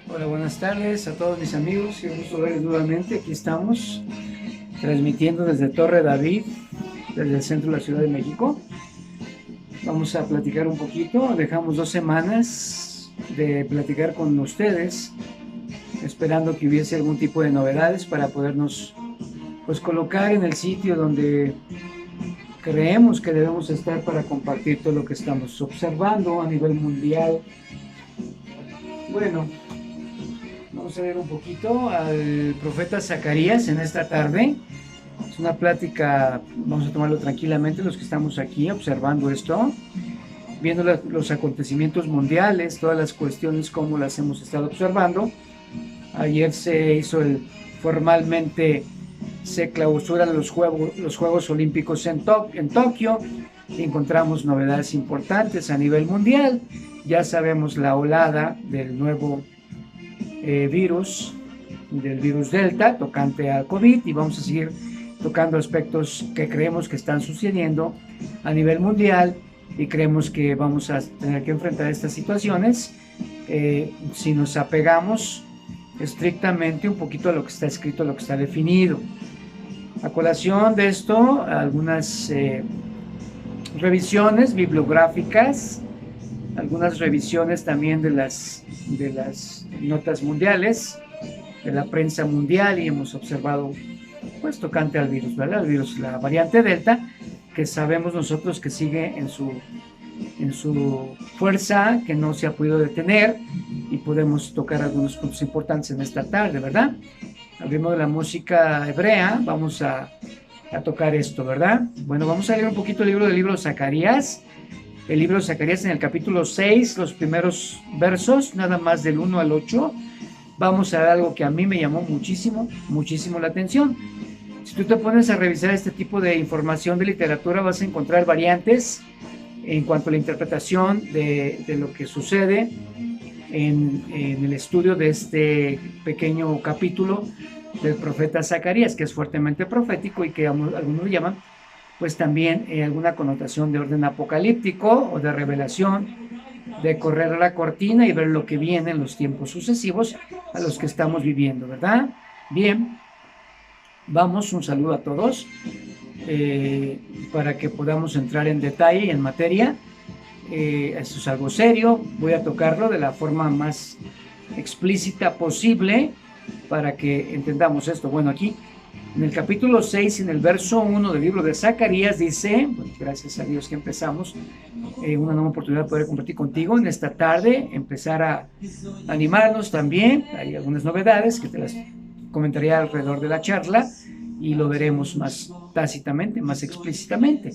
Hola, buenas tardes a todos mis amigos. Qué gusto verles nuevamente. Aquí estamos transmitiendo desde Torre David, desde el centro de la Ciudad de México. Vamos a platicar un poquito. Dejamos 2 semanas de platicar con ustedes, esperando que hubiese algún tipo de novedades para podernos colocar en el sitio donde creemos que debemos estar para compartir todo lo que estamos observando a nivel mundial. Bueno, vamos a ver un poquito al profeta Zacarías en esta tarde. Es una plática, vamos a tomarlo tranquilamente los que estamos aquí observando esto, viendo los acontecimientos mundiales, todas las cuestiones como las hemos estado observando. Ayer formalmente se clausuran los Juegos Olímpicos en Tokio. Encontramos novedades importantes a nivel mundial. Ya sabemos la olada del nuevo virus, del virus Delta, tocante al COVID, y vamos a seguir tocando aspectos que creemos que están sucediendo a nivel mundial y creemos que vamos a tener que enfrentar estas situaciones si nos apegamos estrictamente un poquito a lo que está escrito, a lo que está definido. A colación de esto, algunas revisiones bibliográficas, algunas revisiones también de las notas mundiales, de la prensa mundial, y hemos observado pues tocante al virus, ¿verdad? El virus, la variante Delta, que sabemos nosotros que sigue en su fuerza, que no se ha podido detener, y podemos tocar algunos puntos importantes en esta tarde, ¿verdad? Al ritmo de la música hebrea vamos a tocar esto, ¿verdad? Bueno, vamos a leer un poquito el libro de Zacarías. El libro de Zacarías en el capítulo 6, los primeros versos, nada más del 1 al 8. Vamos a ver algo que a mí me llamó muchísimo la atención. Si tú te pones a revisar este tipo de información de literatura, vas a encontrar variantes en cuanto a la interpretación de lo que sucede en el estudio de este pequeño capítulo del profeta Zacarías, que es fuertemente profético y que algunos lo llaman pues también alguna connotación de orden apocalíptico o de revelación, de correr la cortina y ver lo que viene en los tiempos sucesivos a los que estamos viviendo, ¿verdad? Bien, vamos, un saludo a todos para que podamos entrar en detalle y en materia. Esto es algo serio, voy a tocarlo de la forma más explícita posible para que entendamos esto. Bueno, aquí en el capítulo 6, en el verso 1 del libro de Zacarías, dice, bueno, gracias a Dios que empezamos, una nueva oportunidad de poder compartir contigo en esta tarde, empezar a animarnos también. Hay algunas novedades que te las comentaré alrededor de la charla y lo veremos más tácitamente, más explícitamente.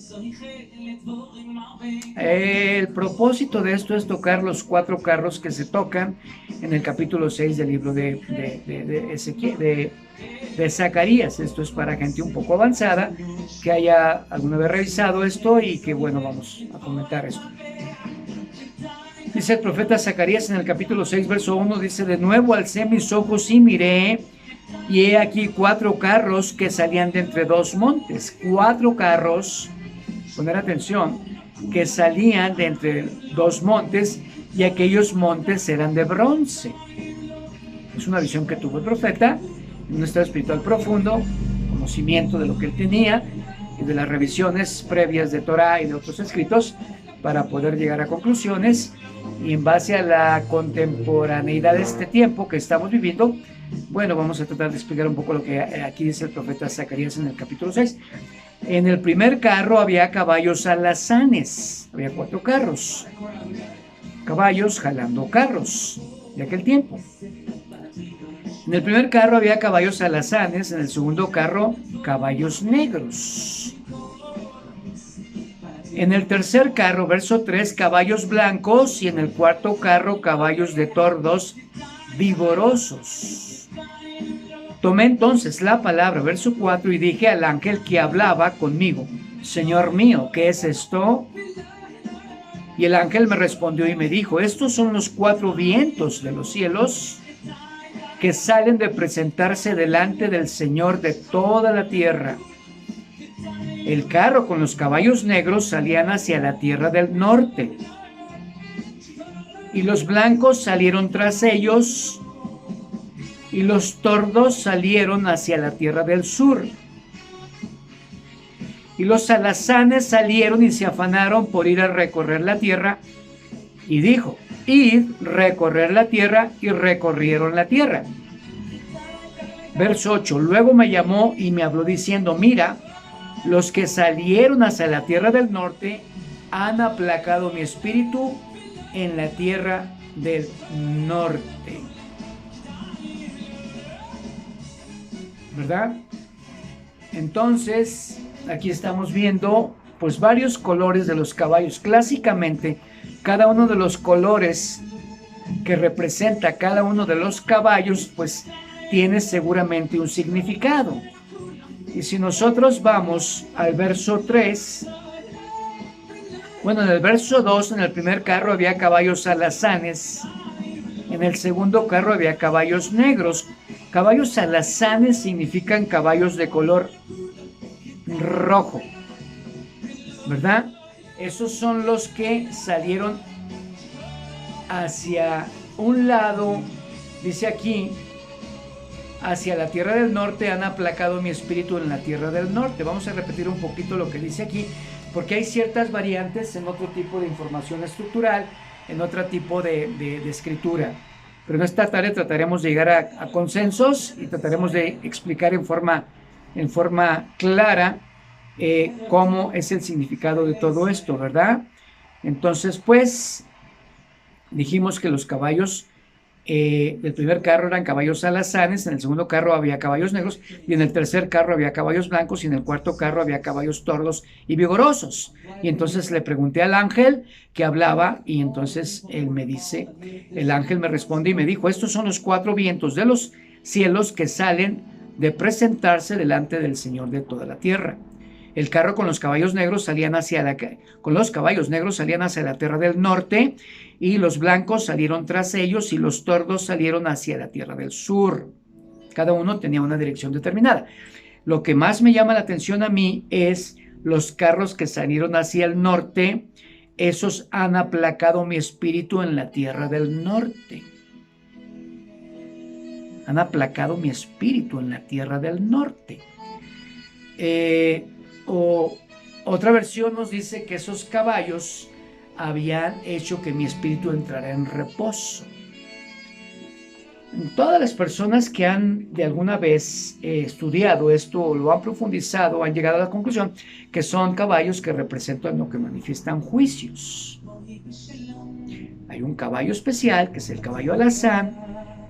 El propósito de esto es tocar los 4 carros que se tocan en el capítulo 6 del libro de Zacarías. Esto es para gente un poco avanzada que haya alguna vez revisado esto y que bueno, vamos a comentar esto. Dice el profeta Zacarías en el capítulo 6 verso 1, dice: de nuevo alcé mis ojos y miré, y he aquí 4 carros que salían de entre 2 montes. 4 carros, poner atención, que salían de entre 2 montes, y aquellos montes eran de bronce. Es una visión que tuvo el profeta, un estado espiritual profundo, conocimiento de lo que él tenía y de las revisiones previas de Torah y de otros escritos para poder llegar a conclusiones, y en base a la contemporaneidad de este tiempo que estamos viviendo, bueno, vamos a tratar de explicar un poco lo que aquí dice el profeta Zacarías en el capítulo 6. En el primer carro había caballos alazanes, había 4 carros, caballos jalando carros de aquel tiempo. En el primer carro había caballos alazanes, en el segundo carro caballos negros. En el tercer carro, verso 3, caballos blancos, y en el cuarto carro caballos de tordos vigorosos. Tomé entonces la palabra, verso 4, y dije al ángel que hablaba conmigo: Señor mío, ¿qué es esto? Y el ángel me respondió y me dijo: estos son los 4 vientos de los cielos que salen de presentarse delante del Señor de toda la tierra. El carro con los caballos negros salían hacia la tierra del norte, y los blancos salieron tras ellos y los tordos salieron hacia la tierra del sur. Y los alazanes salieron y se afanaron por ir a recorrer la tierra. Y dijo, id, recorrer la tierra, y recorrieron la tierra. Verso 8, luego me llamó y me habló diciendo, mira, los que salieron hacia la tierra del norte han aplacado mi espíritu en la tierra del norte. ¿Verdad? Entonces, aquí estamos viendo pues varios colores de los caballos. Clásicamente, cada uno de los colores que representa cada uno de los caballos, pues tiene seguramente un significado. Y si nosotros vamos al verso 3, bueno, en el verso 2, en el primer carro había caballos alazanes, en el segundo carro había caballos negros. Caballos alazanes significan caballos de color rojo, ¿verdad? Esos son los que salieron hacia un lado, dice aquí, hacia la tierra del norte, han aplacado mi espíritu en la tierra del norte. Vamos a repetir un poquito lo que dice aquí, porque hay ciertas variantes en otro tipo de información estructural, en otro tipo de escritura. Pero en esta tarde trataremos de llegar a consensos y trataremos de explicar en forma clara cómo es el significado de todo esto, ¿verdad? Entonces, pues, dijimos que los caballos del primer carro eran caballos alazanes, en el segundo carro había caballos negros, y en el tercer carro había caballos blancos, y en el cuarto carro había caballos tordos y vigorosos. Y entonces le pregunté al ángel que hablaba, y entonces él me dice, el ángel me responde y me dijo, estos son los 4 vientos de los cielos que salen de presentarse delante del Señor de toda la tierra. El carro con los caballos negros salían hacia la tierra del norte, y los blancos salieron tras ellos, y los tordos salieron hacia la tierra del sur. Cada uno tenía una dirección determinada. Lo que más me llama la atención a mí es los carros que salieron hacia el norte. Esos han aplacado mi espíritu en la tierra del norte. Han aplacado mi espíritu en la tierra del norte. Otra versión nos dice que esos caballos habían hecho que mi espíritu entrara en reposo. Todas las personas que han de alguna vez estudiado esto, lo han profundizado, han llegado a la conclusión que son caballos que representan lo que manifiestan juicios. Hay un caballo especial, que es el caballo alazán,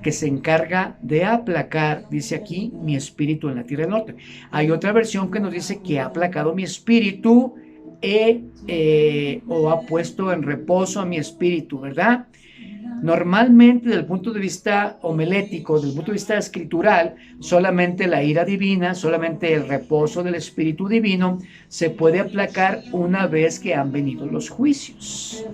que se encarga de aplacar, dice aquí, mi espíritu en la tierra del norte. Hay otra versión que nos dice que ha aplacado mi espíritu o ha puesto en reposo a mi espíritu, ¿verdad? Normalmente, desde el punto de vista homilético, desde el punto de vista escritural, solamente la ira divina, solamente el reposo del Espíritu Divino se puede aplacar una vez que han venido los juicios.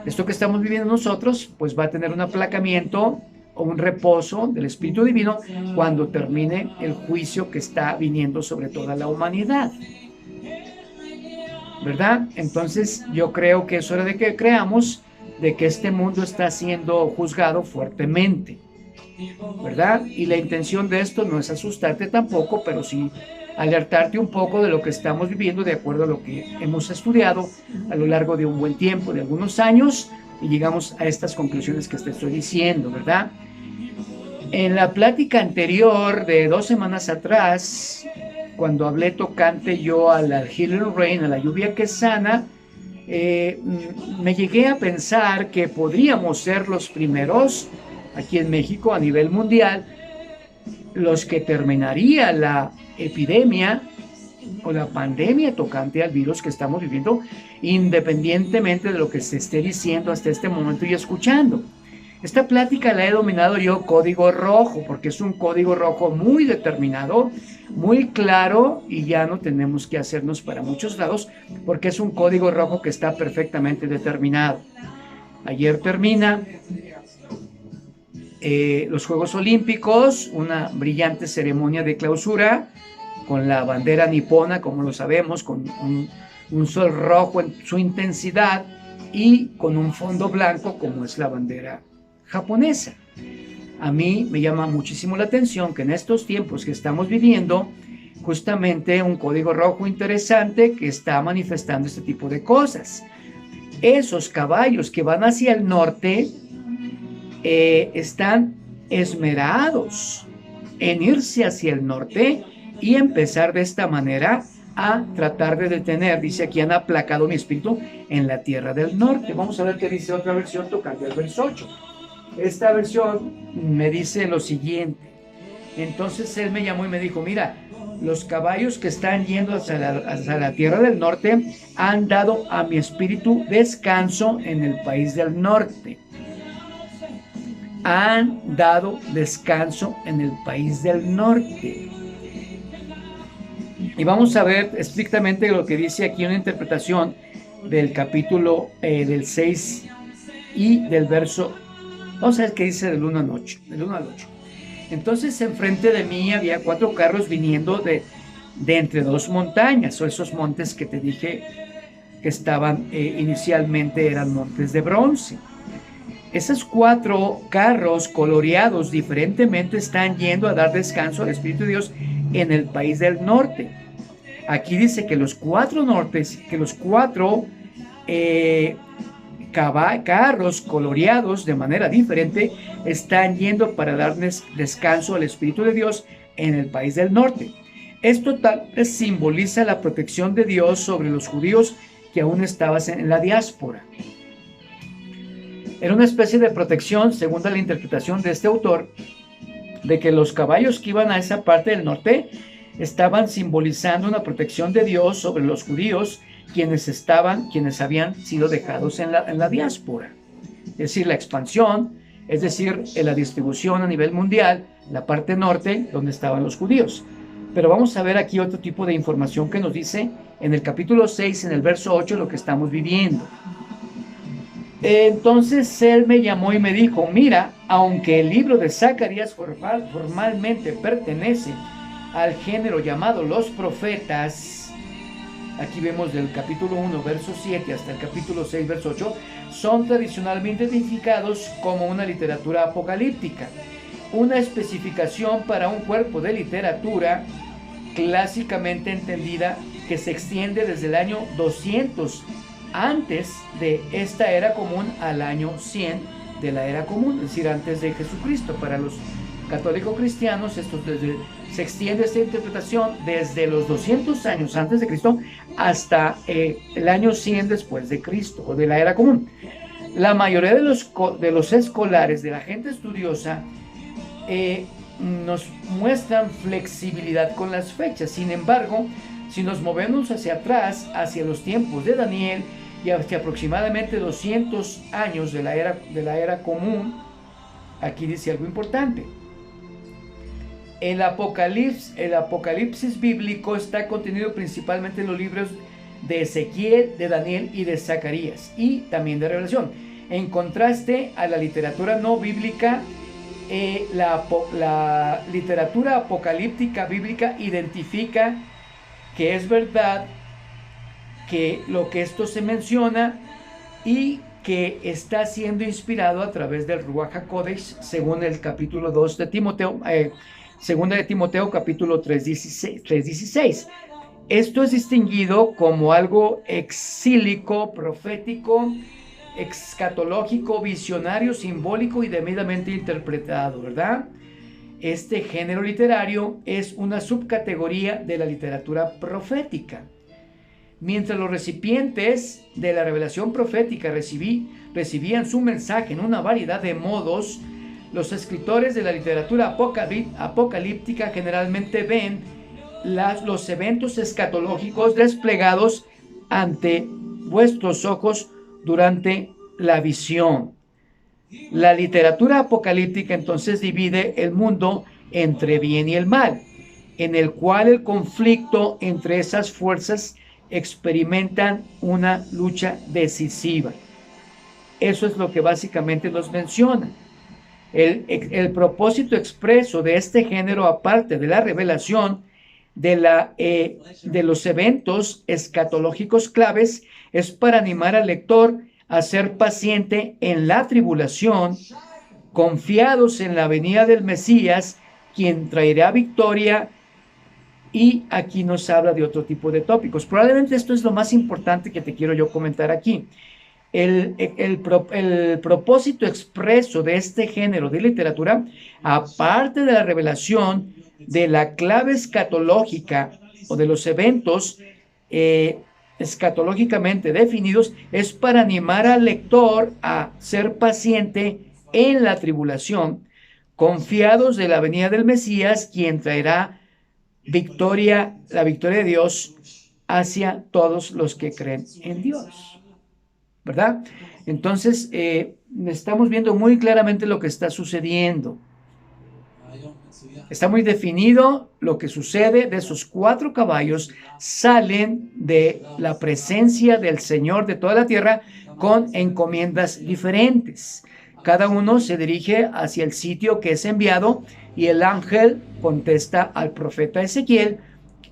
Esto que estamos viviendo nosotros, pues va a tener un aplacamiento o un reposo del Espíritu Divino cuando termine el juicio que está viniendo sobre toda la humanidad, ¿verdad? Entonces yo creo que es hora de que creamos de que este mundo está siendo juzgado fuertemente, ¿verdad? Y la intención de esto no es asustarte tampoco, pero sí alertarte un poco de lo que estamos viviendo de acuerdo a lo que hemos estudiado a lo largo de un buen tiempo, de algunos años, y llegamos a estas conclusiones que te estoy diciendo, ¿verdad? En la plática anterior de 2 semanas atrás, cuando hablé tocante yo al Healing Rain, a la lluvia que sana, me llegué a pensar que podríamos ser los primeros aquí en México a nivel mundial, los que terminaría la epidemia o la pandemia tocante al virus que estamos viviendo, independientemente de lo que se esté diciendo hasta este momento y escuchando. Esta plática la he denominado yo código rojo, porque es un código rojo muy determinado, muy claro, y ya no tenemos que hacernos para muchos lados, porque es un código rojo que está perfectamente determinado. Ayer termina los Juegos Olímpicos, una brillante ceremonia de clausura, con la bandera nipona, como lo sabemos, con un sol rojo en su intensidad, y con un fondo blanco, como es la bandera japonesa. a mí me llama muchísimo la atención que en estos tiempos que estamos viviendo, justamente un código rojo interesante que está manifestando este tipo de cosas. Esos caballos que van hacia el norte están esmerados en irse hacia el norte y empezar de esta manera a tratar de detener, dice aquí, han aplacado mi espíritu en la tierra del norte. Vamos a ver qué dice otra versión tocante al verso 8. Esta versión me dice lo siguiente: entonces él me llamó y me dijo, mira, los caballos que están yendo hacia la tierra del norte han dado a mi espíritu descanso en el país del norte. Han dado descanso en el país del norte. Y vamos a ver estrictamente lo que dice aquí una interpretación del capítulo del 6 y del verso, vamos a ver qué dice del 1 al 8. Entonces enfrente de mí había 4 carros viniendo de entre 2 montañas, o esos montes que te dije que estaban inicialmente eran montes de bronce. Esos 4 carros coloreados diferentemente están yendo a dar descanso al Espíritu de Dios en el país del norte. Aquí dice que los 4 carros coloreados de manera diferente están yendo para darles descanso al Espíritu de Dios en el país del norte. Esto tal vez simboliza la protección de Dios sobre los judíos que aún estaban en la diáspora. Era una especie de protección, según la interpretación de este autor, de que los caballos que iban a esa parte del norte estaban simbolizando una protección de Dios sobre los judíos quienes habían sido dejados en la diáspora. Es decir, la expansión, es decir, la distribución a nivel mundial, la parte norte, donde estaban los judíos. Pero vamos a ver aquí otro tipo de información que nos dice en el capítulo 6, en el verso 8, lo que estamos viviendo. Entonces él me llamó y me dijo, mira, aunque el libro de Zacarías formalmente pertenece al género llamado los profetas, aquí vemos del capítulo 1, verso 7 hasta el capítulo 6, verso 8, son tradicionalmente identificados como una literatura apocalíptica, una especificación para un cuerpo de literatura clásicamente entendida que se extiende desde el año 200 antes de esta era común al año 100 de la era común, es decir, antes de Jesucristo. Para los católicos cristianos se extiende esta interpretación desde los 200 años antes de Cristo hasta el año 100 después de Cristo, o de la era común. La mayoría de los escolares, de la gente estudiosa, nos muestran flexibilidad con las fechas. Sin embargo, si nos movemos hacia atrás, hacia los tiempos de Daniel y hacia aproximadamente 200 años de la era común, aquí dice algo importante. El Apocalipsis bíblico está contenido principalmente en los libros de Ezequiel, de Daniel y de Zacarías, y también de Revelación. En contraste a la literatura no bíblica, la literatura apocalíptica bíblica identifica que es verdad que lo que esto se menciona y que está siendo inspirado a través del Ruach HaKodesh, según el capítulo 2 de Timoteo, segunda de Timoteo, capítulo 3:16. Esto es distinguido como algo exílico, profético, escatológico, visionario, simbólico y debidamente interpretado, ¿verdad? Este género literario es una subcategoría de la literatura profética. Mientras los recipientes de la revelación profética recibían su mensaje en una variedad de modos, los escritores de la literatura apocalíptica generalmente ven los eventos escatológicos desplegados ante vuestros ojos durante la visión. La literatura apocalíptica entonces divide el mundo entre bien y el mal, en el cual el conflicto entre esas fuerzas experimentan una lucha decisiva. Eso es lo que básicamente nos menciona. El propósito expreso de este género, aparte de la revelación de los eventos escatológicos claves, es para animar al lector a ser paciente en la tribulación confiados en la venida del Mesías, quien traerá victoria. Y aquí nos habla de otro tipo de tópicos. Probablemente esto es lo más importante que te quiero yo comentar aquí. El propósito expreso de este género de literatura, aparte de la revelación de la clave escatológica o de los eventos escatológicamente definidos, es para animar al lector a ser paciente en la tribulación, confiados de la venida del Mesías, quien traerá la victoria de Dios hacia todos los que creen en Dios, ¿verdad? Entonces, estamos viendo muy claramente lo que está sucediendo. Está muy definido lo que sucede. De esos 4 caballos salen de la presencia del Señor de toda la tierra con encomiendas diferentes. Cada uno se dirige hacia el sitio que es enviado y el ángel contesta al profeta Ezequiel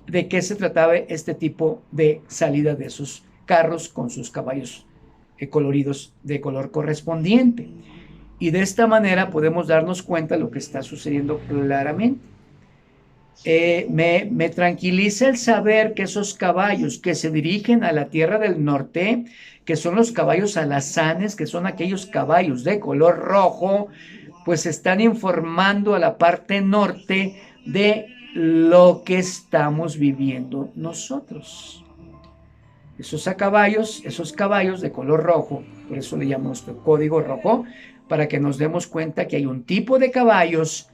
de qué se trataba este tipo de salida de esos carros con sus caballos coloridos de color correspondiente. Y de esta manera podemos darnos cuenta de lo que está sucediendo claramente. Me tranquiliza el saber que esos caballos que se dirigen a la tierra del norte, que son los caballos alazanes, que son aquellos caballos de color rojo, pues están informando a la parte norte de lo que estamos viviendo nosotros. Esos caballos de color rojo, por eso le llamamos código rojo, para que nos demos cuenta que hay un tipo de caballos.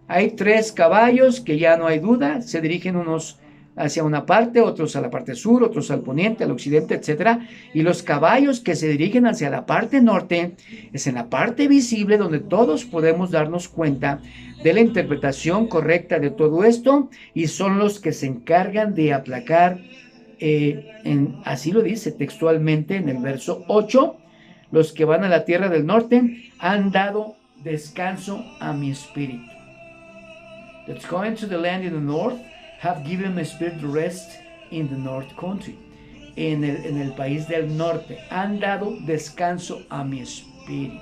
Hay 3 caballos que ya no hay duda, se dirigen unos hacia una parte, otros a la parte sur, otros al poniente, al occidente, etc. Y los caballos que se dirigen hacia la parte norte es en la parte visible donde todos podemos darnos cuenta de la interpretación correcta de todo esto, y son los que se encargan de aplacar, así lo dice textualmente en el verso 8, los que van a la tierra del norte han dado descanso a mi espíritu. That's going to the land in the north have given my spirit rest in the north country. En el país del norte han dado descanso a mi espíritu.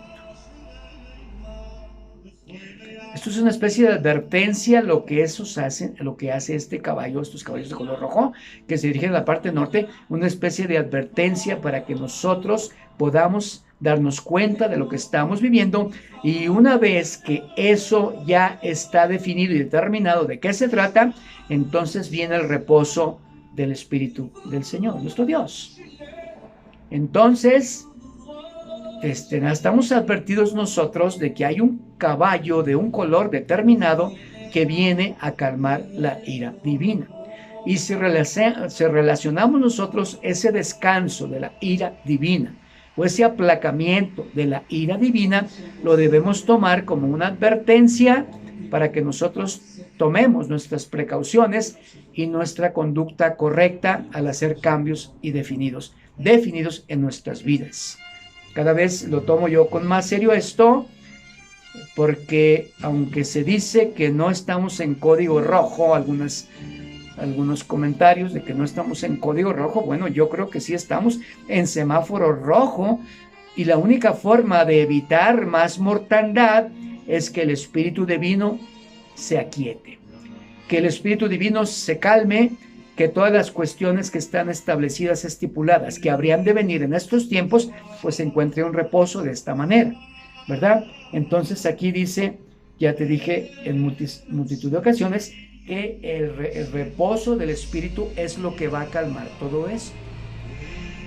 Esto es una especie de advertencia lo que hace este caballo, estos caballos de color rojo que se dirigen a la parte norte, una especie de advertencia para que nosotros podamos darnos cuenta de lo que estamos viviendo, y una vez que eso ya está definido y determinado de qué se trata, entonces viene el reposo del Espíritu del Señor, nuestro Dios. Entonces, estamos advertidos nosotros de que hay un caballo de un color determinado que viene a calmar la ira divina. Y si relacionamos nosotros ese descanso de la ira divina o ese aplacamiento de la ira divina, lo debemos tomar como una advertencia para que nosotros tomemos nuestras precauciones y nuestra conducta correcta al hacer cambios y definidos en nuestras vidas. Cada vez lo tomo yo con más serio esto, porque aunque se dice que no estamos en código rojo, algunos comentarios de que no estamos en código rojo, bueno, yo creo que sí estamos en semáforo rojo, y la única forma de evitar más mortandad es que el Espíritu Divino se aquiete, que el Espíritu Divino se calme, que todas las cuestiones que están establecidas, estipuladas, que habrían de venir en estos tiempos, pues encuentre un reposo de esta manera, ¿verdad? Entonces aquí dice, ya te dije en multitud de ocasiones, que el reposo del Espíritu es lo que va a calmar todo eso.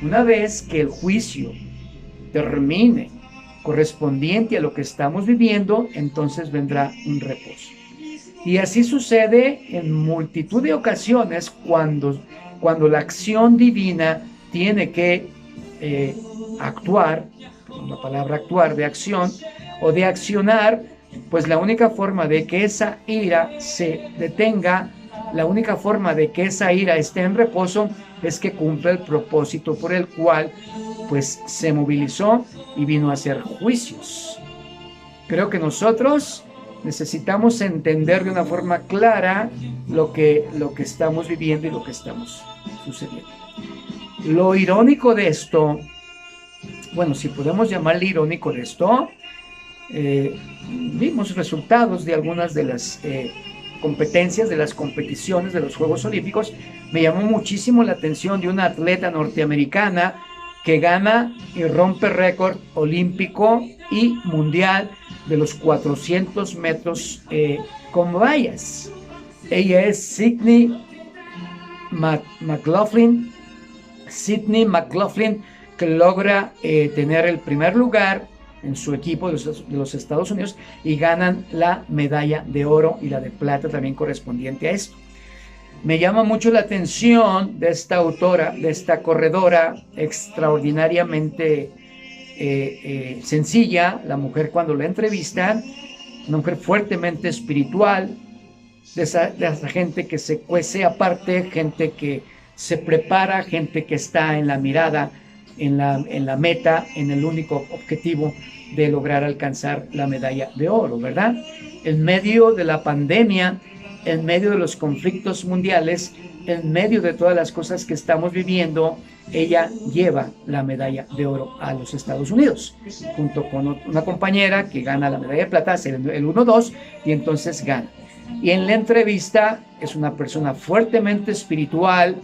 Una vez que el juicio termine correspondiente a lo que estamos viviendo, entonces vendrá un reposo. Y así sucede en multitud de ocasiones cuando la acción divina tiene que actuar, la palabra actuar de acción o de accionar, pues la única forma de que esa ira se detenga, la única forma de que esa ira esté en reposo es que cumpla el propósito por el cual pues se movilizó y vino a hacer juicios. Creo que nosotros necesitamos entender de una forma clara lo que estamos viviendo y lo que estamos sucediendo. Lo irónico de esto, bueno, si podemos llamarle irónico de esto, vimos resultados de algunas de las competencias, de las competiciones de los Juegos Olímpicos. Me llamó muchísimo la atención de una atleta norteamericana que gana y rompe récord olímpico y mundial de los 400 metros con vallas. Ella es Sydney McLaughlin, que logra tener el primer lugar en su equipo de los Estados Unidos y ganan la medalla de oro y la de plata también correspondiente a esto. Me llama mucho la atención de esta autora, de esta corredora extraordinariamente sencilla. La mujer, cuando la entrevistan, una mujer fuertemente espiritual, de esa gente que se cuece aparte, gente que se prepara, gente que está en la mirada, en la meta, en el único objetivo de lograr alcanzar la medalla de oro, ¿verdad? En medio de la pandemia, en medio de los conflictos mundiales, en medio de todas las cosas que estamos viviendo, ella lleva la medalla de oro a los Estados Unidos, junto con una compañera que gana la medalla de plata, hace el 1-2, y entonces gana. Y en la entrevista es una persona fuertemente espiritual,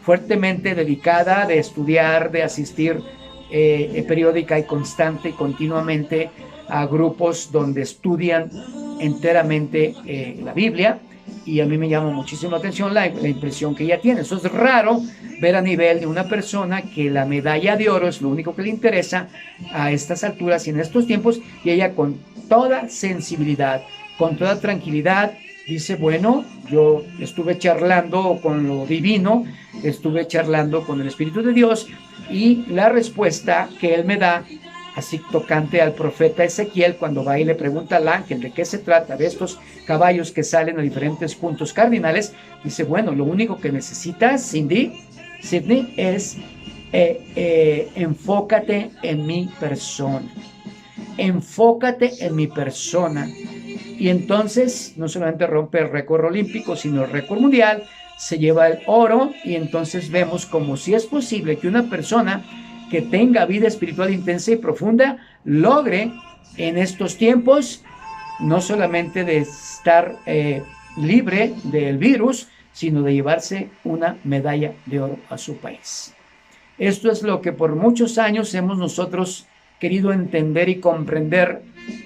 fuertemente dedicada de estudiar, de asistir periódica y constante y continuamente a grupos donde estudian enteramente la Biblia, y a mí me llama muchísimo la atención la impresión que ella tiene. Eso es raro ver a nivel de una persona que la medalla de oro es lo único que le interesa a estas alturas y en estos tiempos, y ella con toda sensibilidad, con toda tranquilidad, dice, bueno, yo estuve charlando con lo divino, estuve charlando con el Espíritu de Dios, y la respuesta que él me da, así tocante al profeta Ezequiel, cuando va y le pregunta al ángel de qué se trata, de estos caballos que salen a diferentes puntos cardinales, dice, bueno, lo único que necesitas, Sydney, es enfócate en mi persona. Enfócate en mi persona. Y entonces no solamente rompe el récord olímpico, sino el récord mundial, se lleva el oro, y entonces vemos como si es posible que una persona que tenga vida espiritual intensa y profunda logre en estos tiempos no solamente de estar libre del virus, sino de llevarse una medalla de oro a su país. Esto es lo que por muchos años hemos nosotros querido entender y comprender,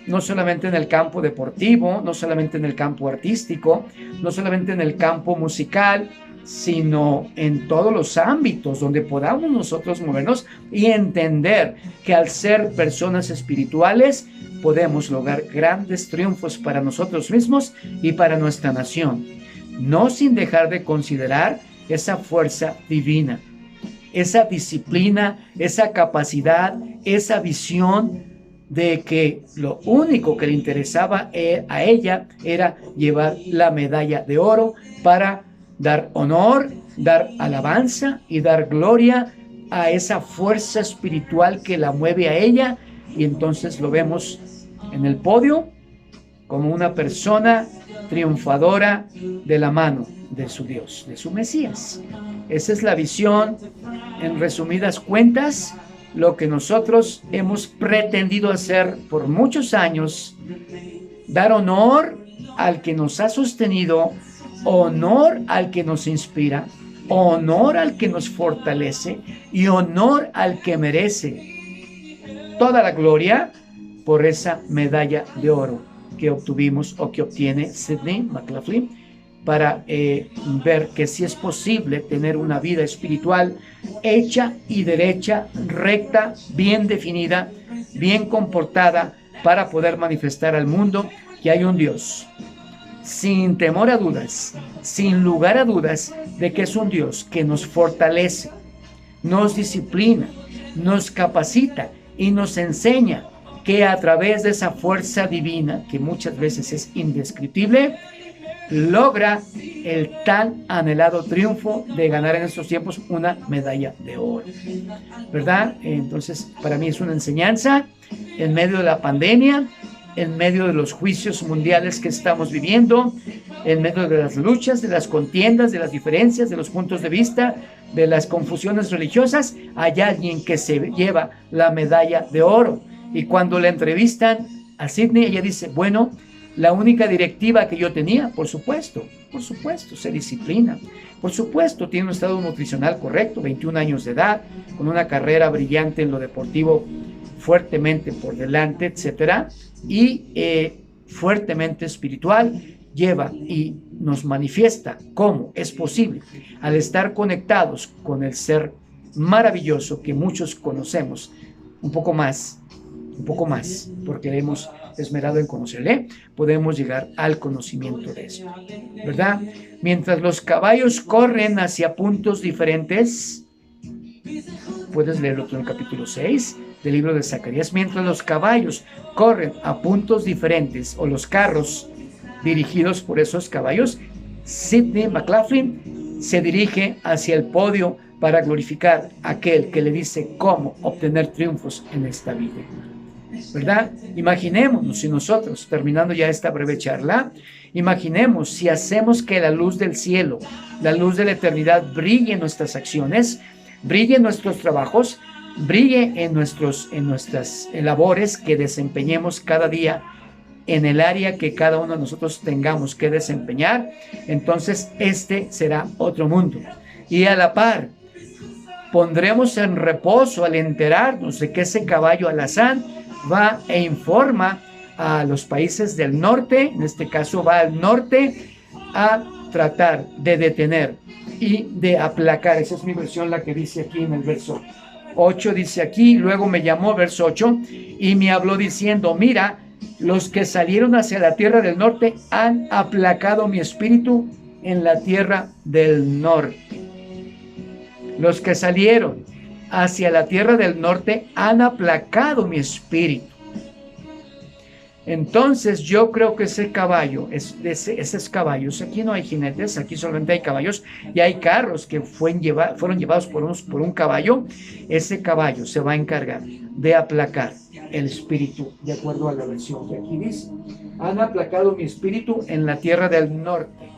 no solamente en el campo deportivo, no solamente en el campo artístico, no solamente en el campo musical, sino en todos los ámbitos donde podamos nosotros movernos y entender que al ser personas espirituales podemos lograr grandes triunfos para nosotros mismos y para nuestra nación, no sin dejar de considerar esa fuerza divina, esa disciplina, esa capacidad, esa visión de que lo único que le interesaba a ella era llevar la medalla de oro para dar honor, dar alabanza y dar gloria a esa fuerza espiritual que la mueve a ella, y entonces lo vemos en el podio como una persona triunfadora de la mano de su Dios, de su Mesías. Esa es la visión, en resumidas cuentas, lo que nosotros hemos pretendido hacer por muchos años: dar honor al que nos ha sostenido, honor al que nos inspira, honor al que nos fortalece y honor al que merece toda la gloria por esa medalla de oro que obtuvimos o que obtiene Sydney McLaughlin, para ver que sí es posible tener una vida espiritual hecha y derecha, recta, bien definida, bien comportada, para poder manifestar al mundo que hay un Dios, sin temor a dudas, sin lugar a dudas, de que es un Dios que nos fortalece, nos disciplina, nos capacita y nos enseña que a través de esa fuerza divina, que muchas veces es indescriptible, logra el tan anhelado triunfo de ganar en estos tiempos una medalla de oro, ¿verdad? Entonces, para mí es una enseñanza en medio de la pandemia, en medio de los juicios mundiales que estamos viviendo, en medio de las luchas, de las contiendas, de las diferencias, de los puntos de vista, de las confusiones religiosas. Hay alguien que se lleva la medalla de oro, y cuando la entrevistan a Sydney, ella dice, bueno, la única directiva que yo tenía, por supuesto, se disciplina. Por supuesto, tiene un estado nutricional correcto, 21 años de edad, con una carrera brillante en lo deportivo, fuertemente por delante, etcétera, y fuertemente espiritual, lleva y nos manifiesta cómo es posible, al estar conectados con el ser maravilloso que muchos conocemos, un poco más, porque hemos esmerado en conocerle, podemos llegar al conocimiento de esto, ¿verdad? Mientras los caballos corren hacia puntos diferentes, puedes leerlo tú en el capítulo 6 del libro de Zacarías, mientras los caballos corren a puntos diferentes, o los carros dirigidos por esos caballos, Sydney McLaughlin se dirige hacia el podio para glorificar a aquel que le dice cómo obtener triunfos en esta vida, ¿verdad? Imaginémonos si nosotros, terminando ya esta breve charla, imaginemos si hacemos que la luz del cielo, la luz de la eternidad brille en nuestras acciones, brille en nuestros trabajos, brille en nuestras labores que desempeñemos cada día en el área que cada uno de nosotros tengamos que desempeñar, entonces este será otro mundo. Y a la par, pondremos en reposo al enterarnos de que ese caballo alazán va e informa a los países del norte, en este caso va al norte, a tratar de detener y de aplacar. Esa es mi versión, la que dice aquí en el verso 8, dice aquí, luego me llamó, verso 8, y me habló diciendo, mira, los que salieron hacia la tierra del norte han aplacado mi espíritu en la tierra del norte. Los que salieron hacia la tierra del norte han aplacado mi espíritu. Entonces yo creo que ese caballo, esos caballos, aquí no hay jinetes, aquí solamente hay caballos y hay carros que fueron llevados por un caballo. Ese caballo se va a encargar de aplacar el espíritu, de acuerdo a la versión que aquí dice. Han aplacado mi espíritu en la tierra del norte.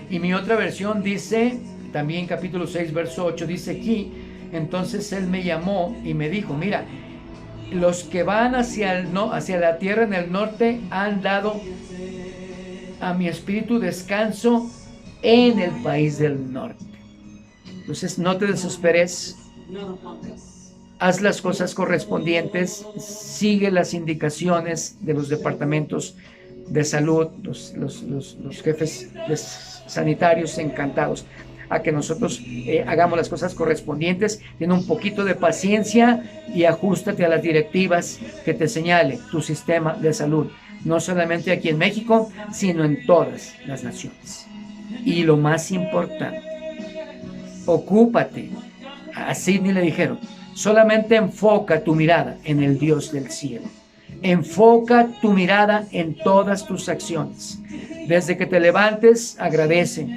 Y mi otra versión dice, también capítulo 6, verso 8, dice aquí, entonces él me llamó y me dijo, mira, los que van hacia la tierra en el norte han dado a mi espíritu descanso en el país del norte. Entonces no te desesperes, haz las cosas correspondientes, sigue las indicaciones de los departamentos de salud, los jefes sanitarios encantados a que nosotros hagamos las cosas correspondientes. Ten un poquito de paciencia y ajústate a las directivas que te señale tu sistema de salud, no solamente aquí en México, sino en todas las naciones. Y lo más importante, ocúpate. A Sydney le dijeron, solamente enfoca tu mirada en el Dios del cielo. Enfoca tu mirada en todas tus acciones. Desde que te levantes, agradece.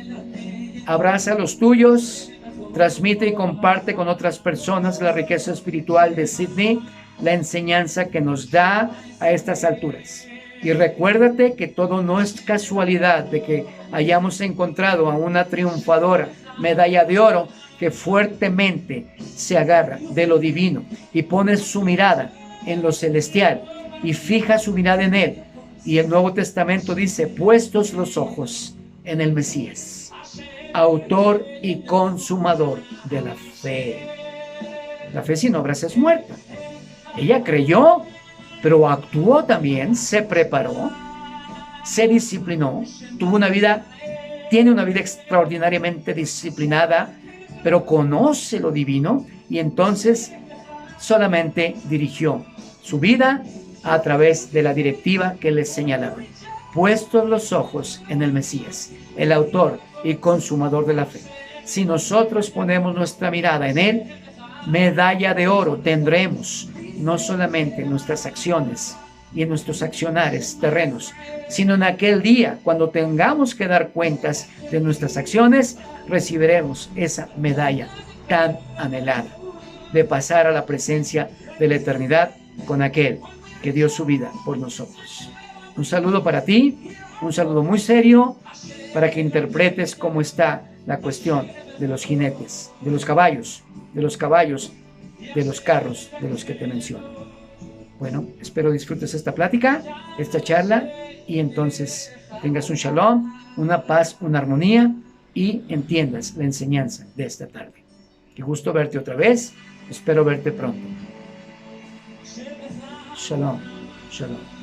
Abraza a los tuyos, transmite y comparte con otras personas la riqueza espiritual de Sydney, la enseñanza que nos da a estas alturas. Y recuérdate que todo no es casualidad de que hayamos encontrado a una triunfadora, medalla de oro, que fuertemente se agarra de lo divino y pone su mirada en lo celestial y fija su mirada en él. Y el Nuevo Testamento dice, puestos los ojos en el Mesías, autor y consumador de la fe. La fe sin obras es muerta. Ella creyó, pero actuó también, se preparó, se disciplinó, tiene una vida extraordinariamente disciplinada, pero conoce lo divino y entonces solamente dirigió su vida a través de la directiva que les señalaba. Puestos los ojos en el Mesías, el autor y consumador de la fe. Si nosotros ponemos nuestra mirada en él, medalla de oro tendremos, no solamente en nuestras acciones y en nuestros accionares terrenos, sino en aquel día, cuando tengamos que dar cuentas de nuestras acciones, recibiremos esa medalla tan anhelada de pasar a la presencia de la eternidad con aquel que dio su vida por nosotros. Un saludo para ti, un saludo muy serio, para que interpretes cómo está la cuestión de los jinetes, de los caballos, de los carros de los que te menciono. Bueno, espero disfrutes esta plática, esta charla, y entonces tengas un shalom, una paz, una armonía, y entiendas la enseñanza de esta tarde. Qué gusto verte otra vez, espero verte pronto. Shalom, shalom.